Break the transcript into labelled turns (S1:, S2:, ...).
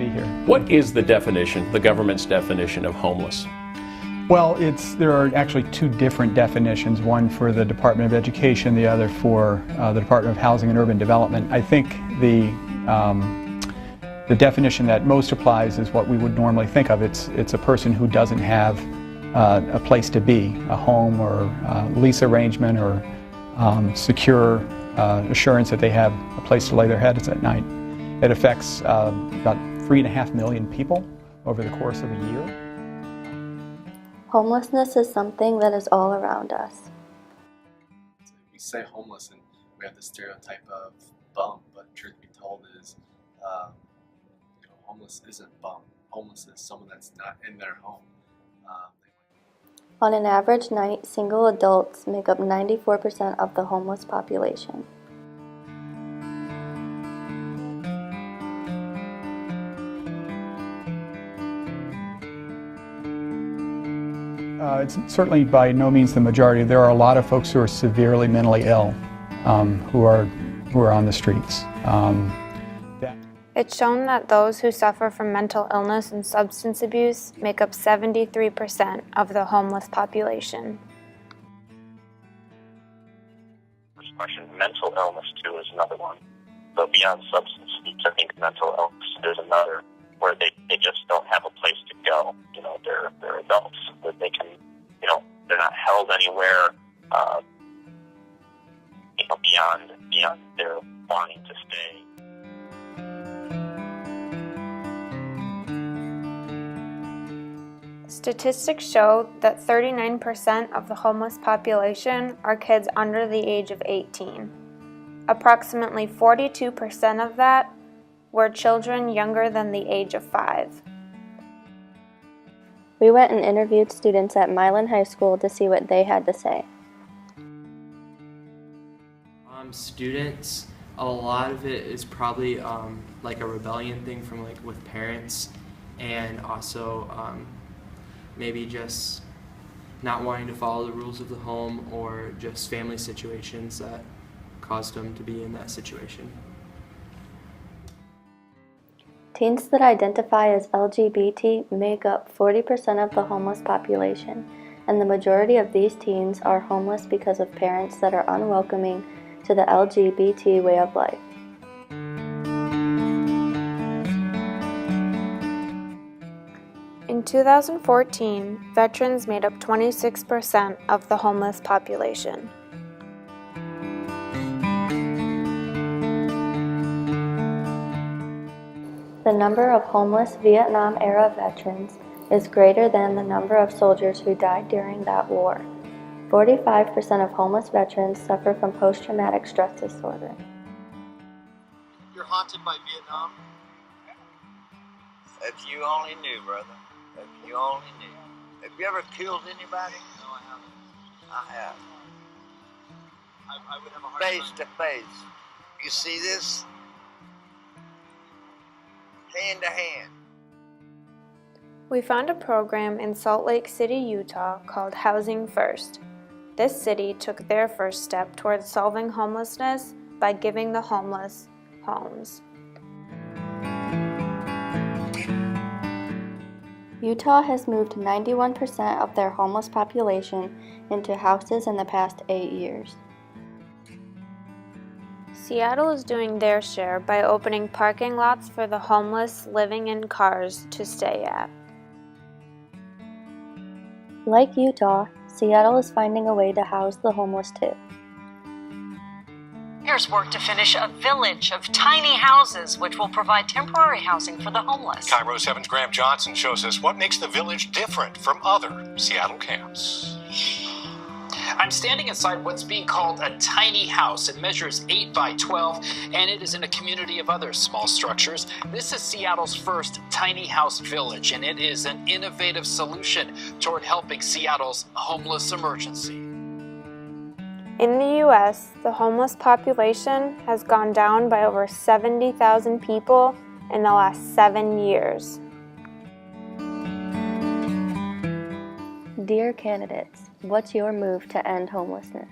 S1: be here.
S2: What is the definition, the government's definition of homeless?
S1: Well, there are actually two different definitions, one for the Department of Education, the other for the Department of Housing and Urban Development. I think the definition that most applies is what we would normally think of. It's a person who doesn't have a place to be, a home or lease arrangement or secure assurance that they have a place to lay their heads at night. It affects about 3.5 million people over the course of a year.
S3: Homelessness is something that is all around us.
S4: We say homeless and we have the stereotype of bum, but truth be told is, homeless isn't bum. Homeless is someone that's not in their home.
S3: On an average night, single adults make up 94% of the homeless population.
S1: It's certainly by no means the majority. There are a lot of folks who are severely mentally ill who are on the streets.
S5: It's shown that those who suffer from mental illness and substance abuse make up 73% of the homeless population.
S6: This question, mental illness too is another one. But beyond substance abuse, I think mental illness is another where they just don't have a place to go. They're adults, that they can, they're not held anywhere beyond their wanting to stay.
S5: Statistics show that 39% of the homeless population are kids under the age of 18. Approximately 42% of that were children younger than the age of 5.
S3: We went and interviewed students at Milan High School to see what they had to say.
S7: Students, a lot of it is probably like a rebellion thing from with parents, and also maybe just not wanting to follow the rules of the home, or just family situations that caused them to be in that situation.
S3: Teens that identify as LGBT make up 40% of the homeless population, and the majority of these teens are homeless because of parents that are unwelcoming to the LGBT way of life.
S5: In 2014, veterans made up 26% of the homeless population.
S3: The number of homeless Vietnam-era veterans is greater than the number of soldiers who died during that war. 45% of homeless veterans suffer from post-traumatic stress disorder.
S8: You're haunted by Vietnam?
S9: If you only knew, brother. If you only knew. Have you ever killed anybody?
S8: No, I haven't.
S9: I have.
S8: I would have a hard
S9: Face
S8: time.
S9: to face. You see this? Hand to hand.
S5: We found a program in Salt Lake City, Utah called Housing First. This city took their first step towards solving homelessness by giving the homeless homes.
S3: Utah has moved 91% of their homeless population into houses in the past 8 years.
S5: Seattle is doing their share by opening parking lots for the homeless living in cars to stay at.
S3: Like Utah, Seattle is finding a way to house the homeless too.
S10: Here's work to finish a village of tiny houses which will provide temporary housing for the homeless.
S11: Cairo 7's Graham Johnson shows us what makes the village different from other Seattle camps.
S12: I'm standing inside what's being called a tiny house. It measures 8 by 12, and it is in a community of other small structures. This is Seattle's first tiny house village, and it is an innovative solution toward helping Seattle's homeless emergency.
S5: In the U.S., the homeless population has gone down by over 70,000 people in the last 7 years.
S3: Dear candidates, what's your move to end homelessness?